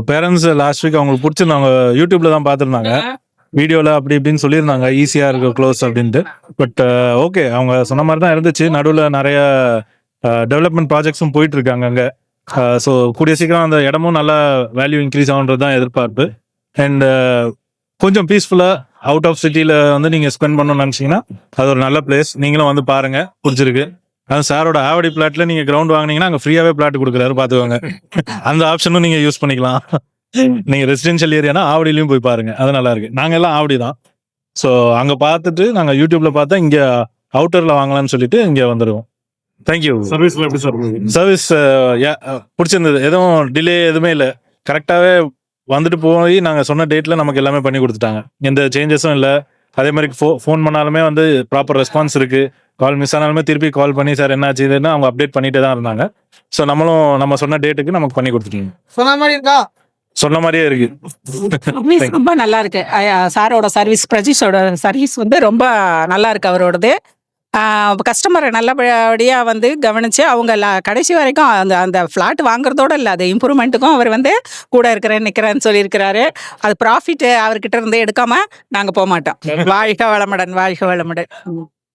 Parents last week அவங்களுக்கு பிடிச்சிருந்தாங்க, யூடியூப்ல தான் பார்த்துருந்தாங்க, வீடியோவில் அப்படி இப்படின்னு சொல்லியிருந்தாங்க ஈஸியாக இருக்கு க்ளோஸ் அப்படின்ட்டு. பட் ஓகே, அவங்க சொன்ன மாதிரி தான் இருந்துச்சு. நடுவில் நிறைய டெவலப்மெண்ட் ப்ராஜெக்ட்ஸும் போயிட்டு இருக்காங்க அங்கே. ஸோ கூடிய சீக்கிரம் அந்த இடமும் நல்லா வேல்யூ இன்க்ரீஸ் ஆகுன்றது தான் எதிர்பார்ப்பு. அண்ட் கொஞ்சம் பீஸ்ஃபுல்லாக அவுட் ஆஃப் சிட்டியில் வந்து நீங்கள் ஸ்பெண்ட் பண்ணணும்னு நினச்சிங்கன்னா அது ஒரு நல்ல பிளேஸ். நீங்களும் வந்து பாருங்கள், பிடிச்சிருக்கு. அது சாரோட ஆவடி பிளாட்ல நீங்கள் கிரவுண்ட் வாங்கினீங்கன்னா அங்கே ஃப்ரீயாகவே பிளாட் கொடுக்குறாரு, பார்த்துக்கோங்க. அந்த ஆப்ஷனும் நீங்கள் யூஸ் பண்ணிக்கலாம். நீங்கள் ரெசிடென்ஷியல் ஏரியானா ஆவடிலையும் போய் பாருங்க, அது நல்லா இருக்கு. நாங்கள் எல்லாம் ஆவடி தான். ஸோ அங்கே பார்த்துட்டு நாங்கள் யூடியூப்ல பார்த்தா இங்கே அவுட்டரில் வாங்கலாம்னு சொல்லிட்டு இங்கே வந்துடுவோம். தேங்க்யூ. சர்வீஸ்ல எப்படி சார்? சர்வீஸ் பிடிச்சிருந்தது. எதுவும் டிலே எதுவுமே இல்லை. கரெக்டாகவே வந்துட்டு போய் நாங்கள் சொன்ன டேட்டில் நமக்கு எல்லாமே பண்ணி கொடுத்துட்டாங்க. எந்த சேஞ்சஸும் இல்லை. அதே மாதிரி ஃபோன் பண்ணாலுமே வந்து ப்ராப்பர் ரெஸ்பான்ஸ் இருக்கு. கால் மிஸ் ஆனாலுமே திருப்பி கால் பண்ணி சார் என்ன ஆச்சுன்னு அவங்க அப்டேட் பண்ணிட்டே தான் இருந்தாங்க. ஸோ நம்மளும் நம்ம சொன்ன டேட்டுக்கு நமக்கு பண்ணி கொடுத்துட்டோம். சொன்ன மாதிரி இருக்கா? சொன்ன மாதிரியே இருக்கு. ரொம்ப நல்லா இருக்கு. சாரோட சர்வீஸ், பிரஜீஷோட சர்வீஸ் வந்து ரொம்ப நல்லா இருக்கு. அவரோடது கஸ்டமரை நல்லபடியாக வந்து கவனித்து அவங்க கடைசி வரைக்கும் அந்த ஃப்ளாட் வாங்குறதோட இல்லை, அது இம்ப்ரூவ்மெண்ட்டுக்கும் அவர் வந்து கூட நிற்கிறேன்னு சொல்லியிருக்கிறாரு. அது ப்ராஃபிட் அவர்கிட்ட இருந்து எடுக்காமல் நாங்கள் போக மாட்டோம். வாழ்க வளமுடன், வாழ்க வளமுடன்.